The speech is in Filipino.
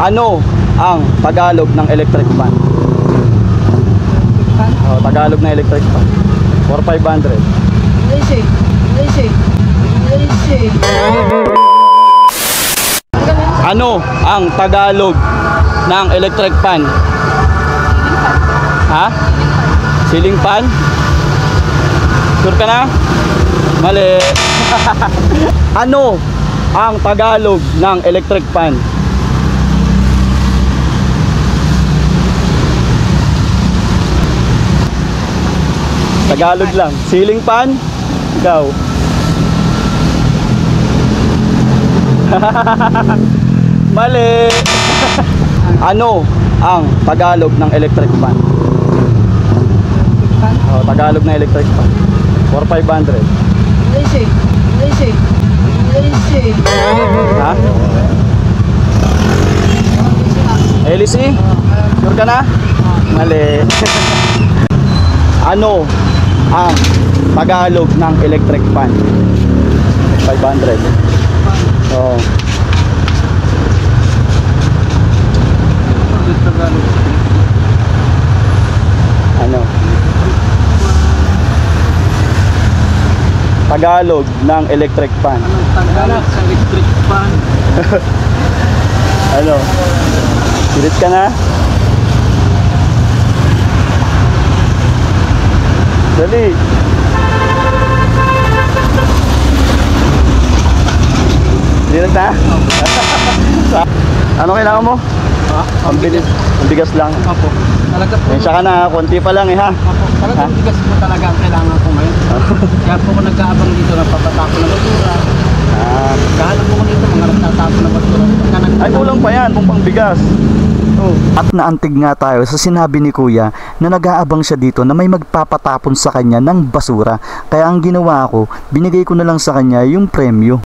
Ano ang Tagalog ng electric fan? Oh, Tagalog na electric fan. For 500. Ano ang Tagalog ng electric fan? Ha? Ceiling fan? Sure ka na? Mali. Ano ang Tagalog ng electric fan? Tagalog lang. Ceiling fan? Ikaw. Mali. Ano ang Tagalog ng electric fan? Oh, Tagalog na electric fan. For 500. Ha? LC? Sure ka na? Mali. Ano ang Tagalog ng electric fan? 500. Oh. Ano? Tagalog ng electric fan. Anong Tagalog sa electric fan? Ano? Sirit ka na? Dali. Sirit na? Ano kailangan mo? Ha? Ang bigas lang. Opo. Talaga po. Pensya ka na, konti pa lang eh ha. Opo. Talagang bigas po talaga ang kailangan ko ngayon. Kaya po ako nag-aabang dito ng papatapon ng basura. Kahanap po ko dito mga nagtatapon ng basura. Ay, kulang pa yan kung pang bigas. At naantig nga tayo sa sinabi ni Kuya na nag-aabang siya dito na may magpapatapon sa kanya ng basura. Kaya ang ginawa ko, binigay ko na lang sa kanya yung premyo.